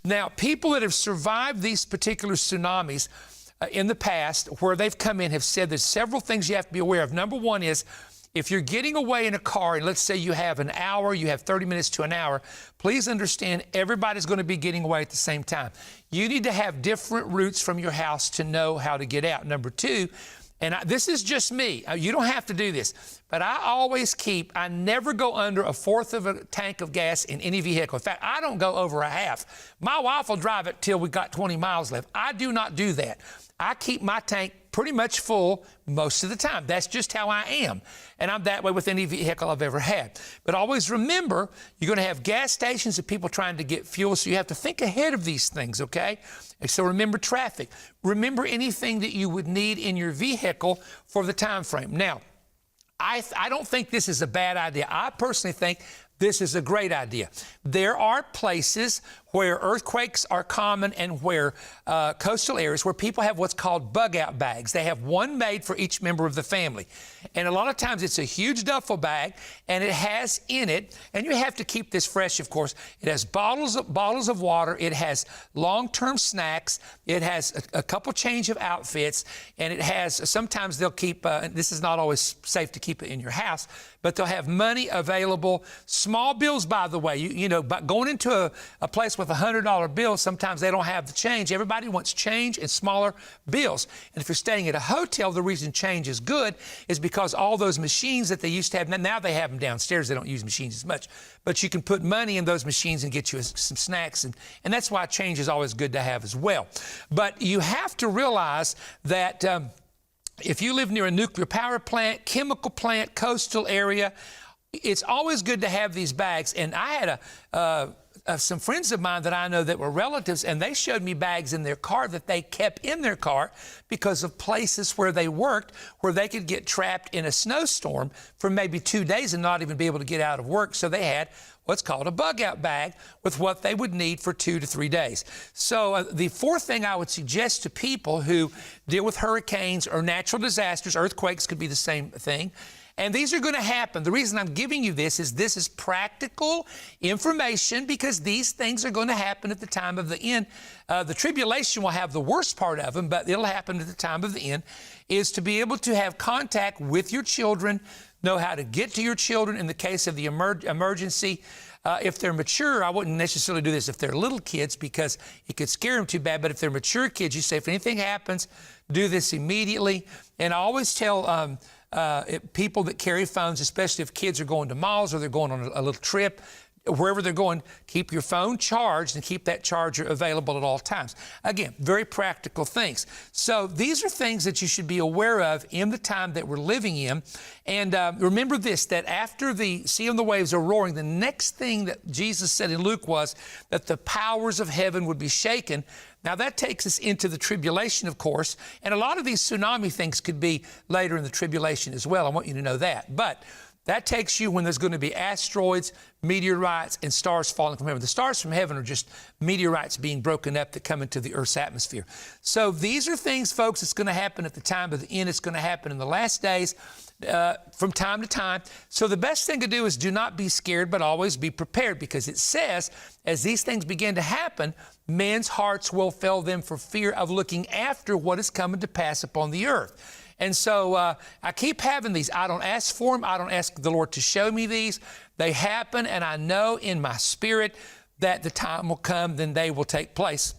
Now, people that have survived these particular tsunamis in the past, where they've come in, have said there's several things you have to be aware of. Number one is, if you're getting away in a car, and let's say you have an hour, you have 30 minutes to an hour, please understand everybody's going to be getting away at the same time. You need to have different routes from your house to know how to get out. Number two, and this is just me, you don't have to do this, but I never go under a fourth of a tank of gas in any vehicle. In fact, I don't go over a half. My wife will drive it till we got 20 miles left. I do not do that. I keep my tank pretty much full most of the time. That's just how I am. And I'm that way with any vehicle I've ever had. But always remember, you're going to have gas stations and people trying to get fuel, so you have to think ahead of these things, okay? And so remember traffic. Remember anything that you would need in your vehicle for the time frame. Now, I don't think this is a bad idea. I personally think this is a great idea. There are places where earthquakes are common and where coastal areas where people have what's called bug-out bags. They have one made for each member of the family. And a lot of times it's a huge duffel bag, and it has in it, and you have to keep this fresh, of course, it has bottles of water, it has long-term snacks, it has a couple change of outfits, and it has, sometimes they'll keep, this is not always safe to keep it in your house, but they'll have money available. Small bills, by the way, you know, but going into a place with $100 bills, sometimes they don't have the change. Everybody wants change and smaller bills. And if you're staying at a hotel, the reason change is good is because all those machines that they used to have, now they have them downstairs. They don't use machines as much. But you can put money in those machines and get you some snacks. And that's why change is always good to have as well. But you have to realize that if you live near a nuclear power plant, chemical plant, coastal area, it's always good to have these bags. And I had some friends of mine that I know that were relatives, and they showed me bags in their car that they kept in their car because of places where they worked, where they could get trapped in a snowstorm for maybe 2 days and not even be able to get out of work. So they had what's called a bug-out bag with what they would need for 2 to 3 days. So the fourth thing I would suggest to people who deal with hurricanes or natural disasters, earthquakes could be the same thing, and these are going to happen. The reason I'm giving you this is practical information, because these things are going to happen at the time of the end. The tribulation will have the worst part of them, but it'll happen at the time of the end, is to be able to have contact with your children, know how to get to your children in the case of the emergency. If they're mature, I wouldn't necessarily do this if they're little kids, because it could scare them too bad. But if they're mature kids, you say, if anything happens, do this immediately. And I always tell people that carry phones, especially if kids are going to malls or they're going on a little trip, wherever they're going, keep your phone charged and keep that charger available at all times. Again, very practical things. So these are things that you should be aware of in the time that we're living in. And remember this, that after the sea and the waves are roaring, the next thing that Jesus said in Luke was that the powers of heaven would be shaken. Now, that takes us into the tribulation, of course, and a lot of these tsunami things could be later in the tribulation as well. I want you to know that. But that takes you when there's going to be asteroids, meteorites, and stars falling from heaven. The stars from heaven are just meteorites being broken up that come into the Earth's atmosphere. So these are things, folks, that's going to happen at the time of the end. It's going to happen in the last days from time to time. So the best thing to do is do not be scared, but always be prepared, because it says, as these things begin to happen, men's hearts will fail them for fear of looking after what is coming to pass upon the earth. And so I keep having these. I don't ask for them. I don't ask the Lord to show me these. They happen, and I know in my spirit that the time will come, then they will take place.